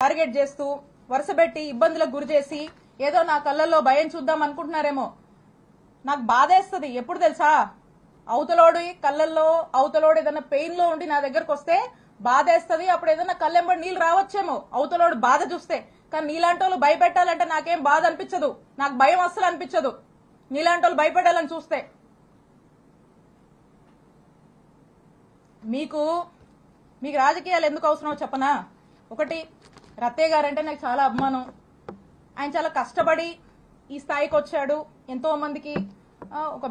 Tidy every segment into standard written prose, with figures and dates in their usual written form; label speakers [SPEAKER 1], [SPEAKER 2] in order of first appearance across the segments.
[SPEAKER 1] Target చేస్తూ వరుసబెట్టి ఇబ్బందులకు గురి చేసి ఏదో నా కళ్ళల్లో భయం చూద్దాం అనుకుంటున్నారేమో. నాకు బాధేస్తుంది ఎప్పుడు తెలుసా, అవతలోడి కళ్ళల్లో అవతలోడు ఏదైనా పెయిన్ లో ఉండి నా దగ్గరకు వస్తే బాధేస్తుంది. అప్పుడు ఏదైనా కళ్ళెంబడి నీళ్ళు రావచ్చేమో అవతలోడు బాధ చూస్తే. కానీ నీలాంటి వాళ్ళు భయపెట్టాలంటే నాకేం బాధ అనిపించదు, నాకు భయం అస్సలు అనిపించదు నీలాంటి వాళ్ళు భయపెట్టాలని చూస్తే. మీకు రాజకీయాలు ఎందుకు అవసరమో చెప్పనా. ఒకటి, రత్తయ్య గారంటే నాకు చాలా అభిమానం. ఆయన చాలా కష్టపడి ఈ స్థాయికి వచ్చాడు. ఎంతో మందికి ఒక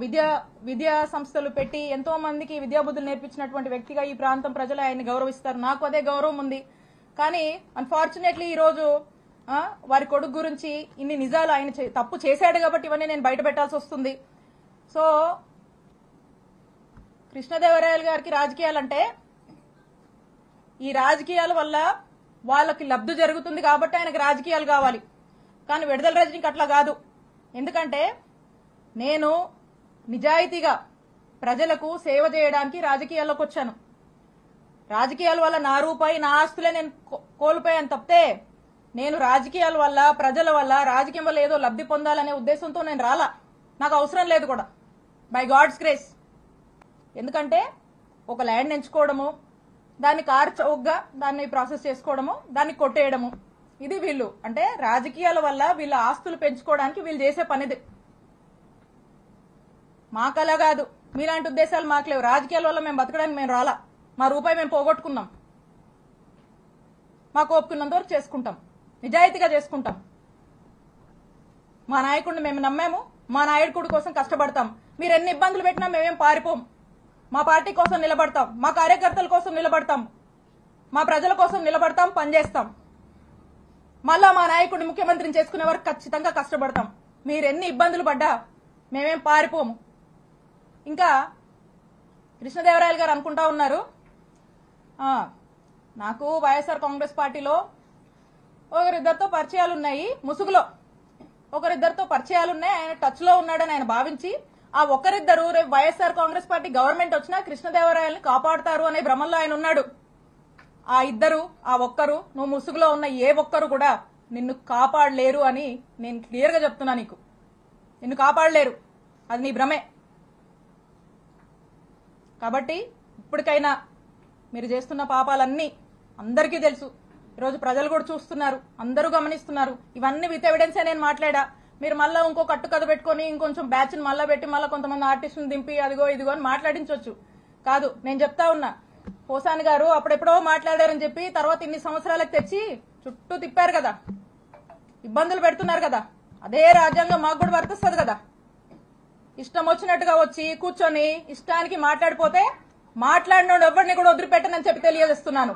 [SPEAKER 1] విద్యా సంస్థలు పెట్టి ఎంతో మందికి విద్యాబుద్ధులు నేర్పించినటువంటి వ్యక్తిగా ఈ ప్రాంతం ప్రజలు ఆయన్ని గౌరవిస్తారు. నాకు అదే గౌరవం ఉంది. కానీ అన్ఫార్చునేట్లీ ఈ రోజు వారి కొడుకు గురించి ఇన్ని నిజాలు ఆయన తప్పు చేశాడు కాబట్టి ఇవన్నీ నేను బయట పెట్టాల్సి వస్తుంది. సో కృష్ణదేవరాయలు గారికి రాజకీయాలంటే ఈ రాజకీయాల వల్ల వాళ్ళకి లబ్ధి జరుగుతుంది కాబట్టి ఆయనకు రాజకీయాలు కావాలి. కానీ విడుదల రజనీకి అట్లా కాదు. ఎందుకంటే నేను నిజాయితీగా ప్రజలకు సేవ చేయడానికి రాజకీయాల్లోకి వచ్చాను. రాజకీయాల వల్ల నా రూపాయి నా ఆస్తులే నేను కోల్పోయాను తప్పితే నేను రాజకీయాల వల్ల ప్రజల వల్ల రాజకీయం వల్ల ఏదో లబ్ధి పొందాలనే ఉద్దేశంతో నేను రాలా. నాకు అవసరం లేదు కూడా, బై గాడ్స్ గ్రేస్. ఎందుకంటే ఒక ల్యాండ్ ఎంచుకోవడము, దాన్ని కార్ చౌకగా దాన్ని ప్రాసెస్ చేసుకోవడము, దాన్ని కొట్టేయడము, ఇది వీళ్ళు అంటే రాజకీయాల వల్ల వీళ్ళ ఆస్తులు పెంచుకోవడానికి వీళ్ళు చేసే పనిది. మాకలా కాదు, మీలాంటి ఉద్దేశాలు మాకు లేవు. రాజకీయాల వల్ల మేము బతకడానికి మేము రాలా. మా రూపాయి మేము పోగొట్టుకున్నాం. మాకు ఒప్పుకున్నంత వరకు చేసుకుంటాం, నిజాయితీగా చేసుకుంటాం. మా నాయకుడిని మేము నమ్మాము, మా నాయకుడి కోసం కష్టపడతాం. మీరు ఎన్ని ఇబ్బందులు పెట్టినా మేమేం పారిపోం. మా పార్టీ కోసం నిలబడతాం, మా కార్యకర్తల కోసం నిలబడతాం, మా ప్రజల కోసం నిలబడతాం, పనిచేస్తాం. మళ్ళా మా నాయకుడిని ముఖ్యమంత్రిని చేసుకునే వరకు ఖచ్చితంగా కష్టపడతాం. మీరు ఎన్ని ఇబ్బందులు పడ్డా మేమేం పారిపోము. ఇంకా కృష్ణదేవరాయలు గారు అనుకుంటా ఉన్నారు, నాకు వైఎస్ఆర్ కాంగ్రెస్ పార్టీలో ఒకరిద్దరితో పరిచయాలు ఉన్నాయి, ముసుగులో ఒకరిద్దరితో పరిచయాలు ఉన్నాయి, ఆయన టచ్ లో ఉన్నాడని ఆయన భావించి ఆ ఒకరిద్దరు రేపు వైఎస్ఆర్ కాంగ్రెస్ పార్టీ గవర్నమెంట్ వచ్చినా కృష్ణదేవరాయల్ని కాపాడుతారు అనే భ్రమంలో ఆయన ఉన్నాడు. ఆ ఇద్దరు, ఆ ఒక్కరు, నువ్వు ముసుగులో ఉన్న ఏ ఒక్కరు కూడా నిన్ను కాపాడలేరు అని నేను క్లియర్ గా చెప్తున్నా. నీకు నిన్ను కాపాడలేరు, అది నీ భ్రమే. కాబట్టి ఇప్పటికైనా మీరు చేస్తున్న పాపాలన్నీ అందరికీ తెలుసు. ఈరోజు ప్రజలు కూడా చూస్తున్నారు, అందరూ గమనిస్తున్నారు. ఇవన్నీ విత్ ఎవిడెన్సే నేను మాట్లాడా. మీరు మళ్ళా ఇంకో కట్టు కథ పెట్టుకుని ఇంకొంచెం బ్యాచ్ ని మళ్ళా పెట్టి మళ్ళీ కొంతమంది ఆర్టిస్టులను దింపి అదిగో ఇదిగో అని మాట్లాడించవచ్చు. కాదు, నేను చెప్తా ఉన్నా, పోసాని గారు అప్పుడెప్పుడో మాట్లాడారని చెప్పి తర్వాత ఇన్ని సంవత్సరాలకు తెచ్చి చుట్టూ తిప్పారు కదా, ఇబ్బందులు పెడుతున్నారు కదా. అదే రాజ్యాంగం మాకు కూడా వర్తిస్తుంది కదా. ఇష్టం వచ్చినట్టుగా వచ్చి కూర్చొని ఇష్టానికి మాట్లాడిపోతే మాట్లాడినోడు ఎవరిని కూడా వదిలిపెట్టనని చెప్పి తెలియజేస్తున్నాను.